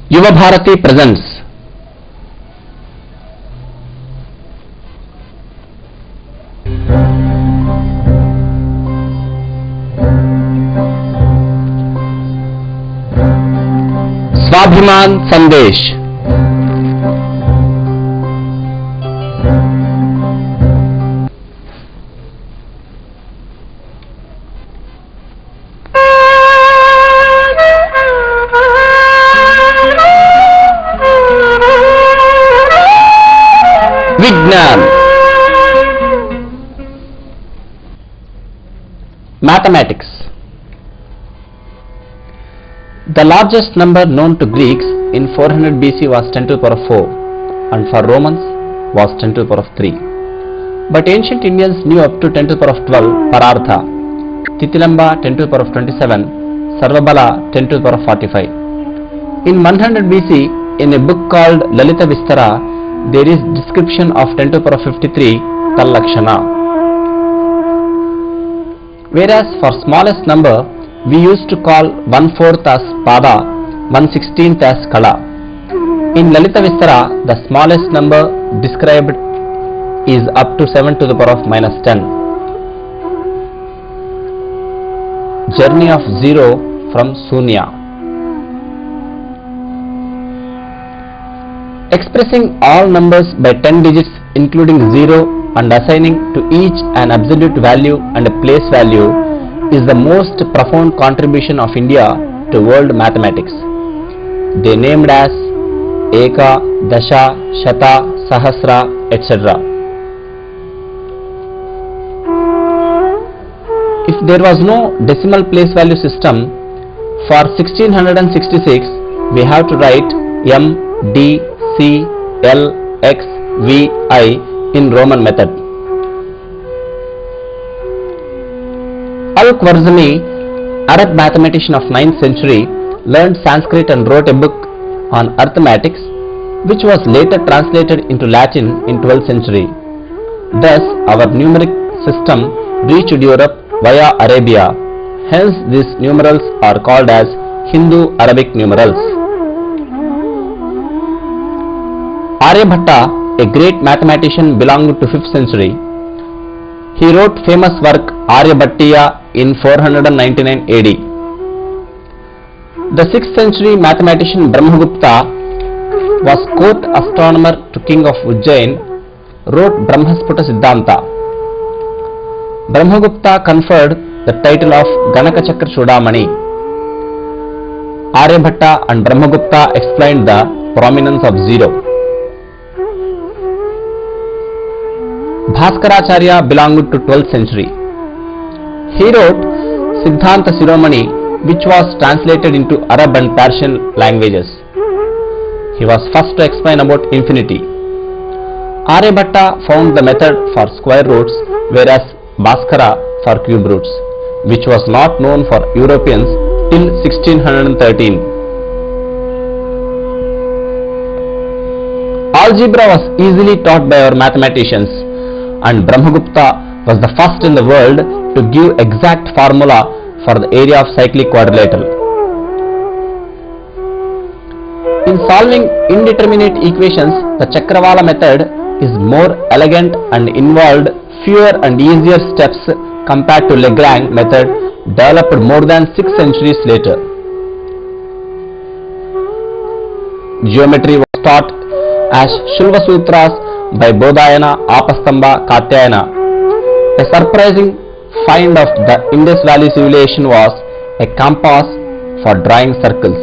Yuva Bharati presents Swabhiman Sandesh. Vignan. Mathematics. The largest number known to Greeks in 400 BC was 10 to the power of 4 and for Romans was 10 to the power of 3. But ancient Indians knew up to 10 to the power of 12 Parartha, Titilamba 10 to the power of 27, Sarvabala 10 to the power of 45. In 100 BC, in a book called Lalita Vistara, there is description of 10 to the power of 53 Tallakshana. Whereas for smallest number, we used to call 1/4 as Pada, 1/16 as Kala. In Lalita Vistara, the smallest number described is up to 7 to the power of -10. Journey of zero from Sunya. Expressing all numbers by 10 digits including 0 and assigning to each an absolute value and a place value is the most profound contribution of India to world mathematics. They named as Eka, Dasha, Shata, Sahasra, etc. If there was no decimal place value system, for 1666 we have to write M, D, C, L, X, V, I in Roman method. Al-Khwarizmi, Arab mathematician of 9th century, learned Sanskrit and wrote a book on arithmetics, which was later translated into Latin in 12th century. Thus, our numeric system reached Europe via Arabia. Hence, these numerals are called as Hindu-Arabic numerals. Aryabhatta, a great mathematician belonging to 5th century, he wrote famous work Aryabhattiya in 499 AD. The 6th century mathematician Brahmagupta was court astronomer to king of Ujjain, wrote Brahmasputa Siddhanta. Brahmagupta conferred the title of Ganakachakra Chudamani. Aryabhatta and Brahmagupta explained the prominence of zero. Bhaskaracharya belonged to 12th century. He wrote Siddhanta Shiromani, which was translated into Arab and Persian languages. He was first to explain about infinity. Aryabhatta found the method for square roots, whereas Bhaskara for cube roots, which was not known for Europeans till 1613. Algebra was easily taught by our mathematicians, and Brahmagupta was the first in the world to give exact formula for the area of cyclic quadrilateral. In solving indeterminate equations, the Chakravala method is more elegant and involved fewer and easier steps compared to Lagrange method developed more than 6 centuries later. Geometry was taught as Shulva Sutras by Bodhayana, Apastamba, Katyayana. A surprising find of the Indus Valley civilization was a compass for drawing circles.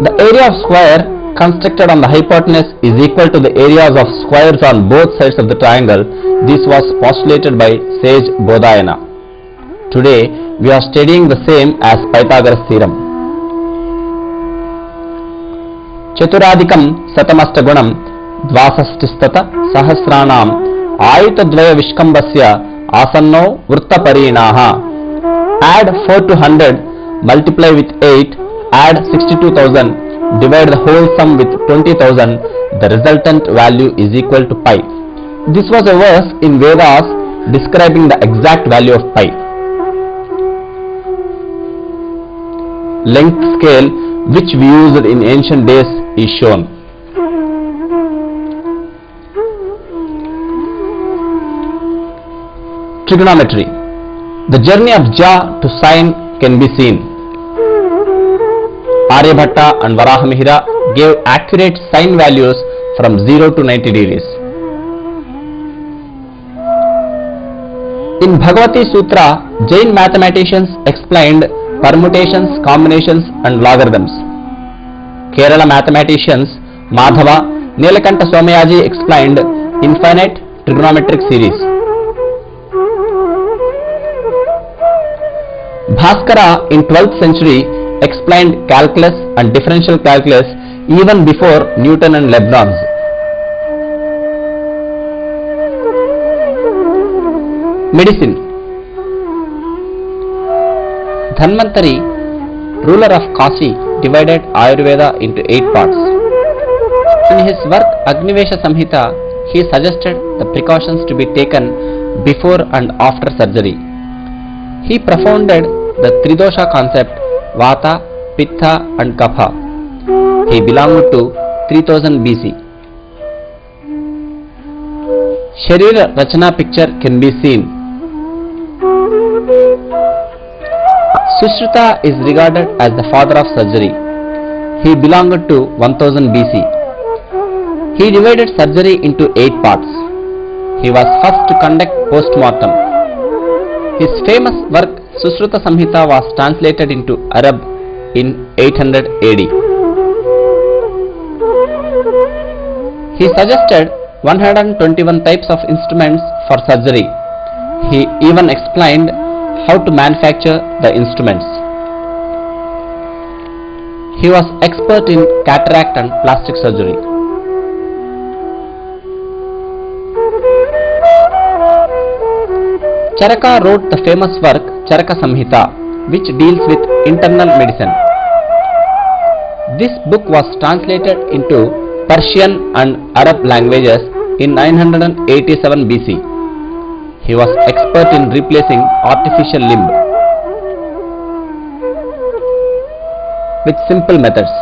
The area of square constructed on the hypotenuse is equal to the areas of squares on both sides of the triangle. This was postulated by sage Bodhayana. Today we are studying the same as Pythagoras theorem. చతురాధికం శతమష్టగుణం ద్వాషష్టిస్తత సహస్రాణం ఆయుతద్వయ విష్కంభస్య ఆసన్నో వృత్తపరీణాః. Add 4 to 100, multiply with 8, add 62,000, divide the whole sum with 20,000, the resultant value is equal to pi. This was a verse in Vedas describing the exact value of pi. Length scale which we used in ancient days is shown. Trigonometry. The journey of Ja to sine can be seen. Aryabhatta and Varahamihira gave accurate sine values from 0 to 90 degrees. In Bhagavati Sutra, Jain mathematicians explained permutations, combinations and logarithms. Kerala mathematicians Madhava, Nilakanta Somayaji explained infinite trigonometric series. Bhaskara in 12th century explained calculus and differential calculus even before Newton and Leibniz. Medicine. Dhanvantari, ruler of Kashi, divided Ayurveda into 8 parts. In his work Agnivesha Samhita, he suggested the precautions to be taken before and after surgery. He propounded the Tridosha concept, Vata, Pitta and Kapha. He belonged to 3000 BC. Sharira Rachana picture can be seen. Sushruta is regarded as the father of surgery. He belonged to 1000 BC. He divided surgery into 8 parts. He was first to conduct post-mortem. His famous work Sushruta Samhita was translated into Arab in 800 AD. He suggested 121 types of instruments for surgery. He even explained how to manufacture the instruments. He was expert in cataract and plastic surgery. Charaka wrote the famous work Charaka Samhita, which deals with internal medicine. This book was translated into Persian and Arab languages in 987 BC. He was expert in replacing artificial limb with simple methods.